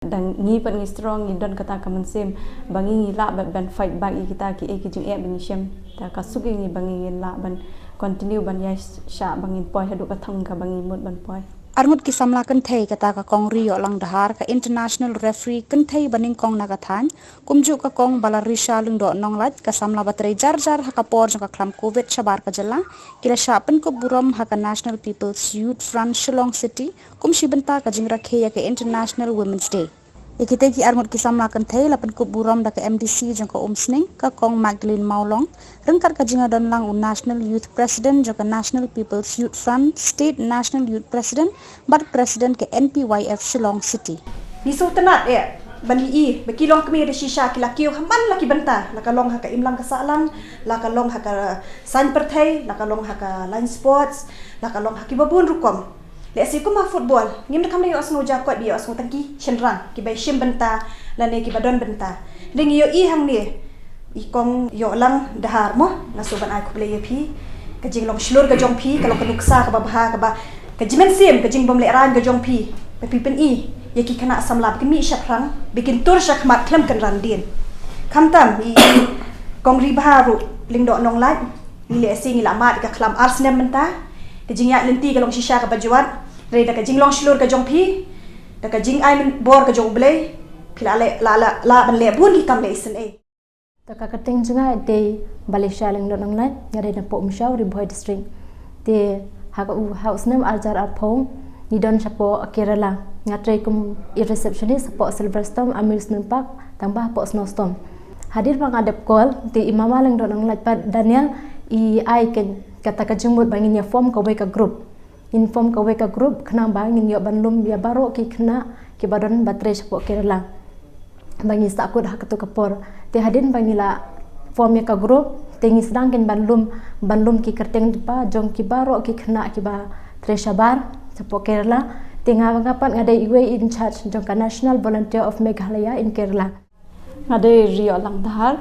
Dan ngi pat ngi strong ngi don kata kaman sim bangi ngi la ban fight back kita ki jing bangi shem ta kasuk ngi bangi la ban continue ban ya sha bangi poi hadu ka thang ka bangi mut ban poi Armut ki samla kan thei kata ka kong rio lang dahar ka international referee kan thei baning kong naga than kumju ka kong balarisha lung do nonglat ka samla batrei jar ha ka por ka klam covid chabar ka jala kila shapen ko buram ha ka national people's youth front Shillong city kumshi benta ka jingra khe ka international women's day ikite ki armut ki samla kan thei lapan ko buram da ka MDC jong ka umsning ka kong Magdalene Maulong rengkar ka jinga don lang national youth president jong ka national people's youth front state national youth president but president ke NPYF Shillong city ni so tenat bani i bekilong kami de shisha ki lakiu haman laki benta la kalong ha ka imlang ka salang la kalong ha ka san perthai la kalong ha ka line sports la kalong ha ki babun rukom le si ko ma football ngim kam le osno ja ko bi osno tangki chenrang ki bai shim benta la ne ki badon benta ding yo i hang ni i kong yo lang dahar mo na so ban ai ko le pi ka jing long shlur ka jong pi ka long ka nuksa ka ba ka ba ka jimen sim ka jing bom le ran ka jong pi pe pi pen i ye ki kana samlap ki mi shakrang bikin tur shak mat klam kan ran din kam tam i kong ri baharu ling do nong lai ni le sing la mat ka klam arsenal benta ka jing ya lenti ka long shisha ka bajuan re da ka jing long shlur ka jong pi da ka jing ai bor ka jong blei phila le la ban le bun ki kam le isen e ta ka kating junga de balisha ling do nong lai ngare na po mshaw ri boy district de ha ka house name aljar arphong ni don chapo Kerala ngatre kum i receptionist po Silverstone amusement park tambah po Snowstorm hadir bang adep call ti imama lang do nong lai pa Daniel i ai ken kata ka jumut bangin ya form ka weka group inform ka weka group khna bangin yo banlum ya baro ki khna ki badon batre chapo Kerala bangi sakut hak tu kapor te hadin bangila form ya ka group tengi sedang ken banlum ki kerteng pa jong ki baro ki khna ki ba tresabar chapo Kerala tenga ngapat ngade iwe in charge jong ka national volunteer of Meghalaya in Kerala ngade rio lang dahar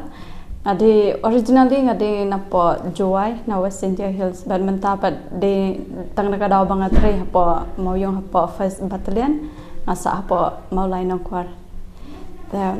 ade originally ngade napo joy na West India Hills badmenta pat de tang naga daw bang atre hapo mauyong hapo first battalion asa hapo maulai nongkwar ta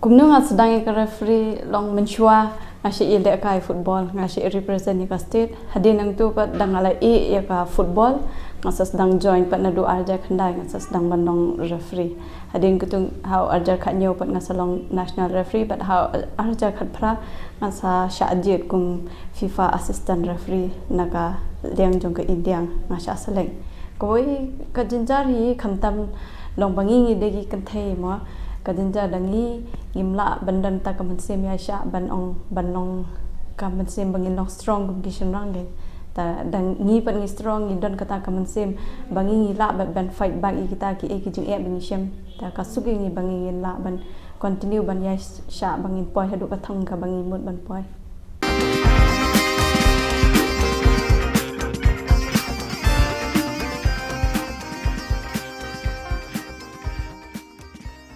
kumnu nga sedang ka referee long menchua ngasi ile kai football ngasi represent ka state hadin nang tu pat dangala ya ka football ngasa sedang join pat na du arja khandai ngasa sedang bandong referee hadin kutung how arja khatnyo pat ngasa long national referee but how arja khat phra ngasa shajit kum FIFA assistant referee naga leng jong ka India ngasa seleng koi ka jinjar hi khamtam long bangi ngi degi kan thei mo ka jinjar dangi imla bandan ta ka mansem ya sha banong ka mansem bangin long strong kum kishin range ta dang ngi pat ngi strong ngi don kata ka mansem bangi ngi la ban fight back kita ki jing bangi shem ta kasuk ngi bangi la ban continue ban ya sha bangin poi hadu ka thang ka bangi mut ban poi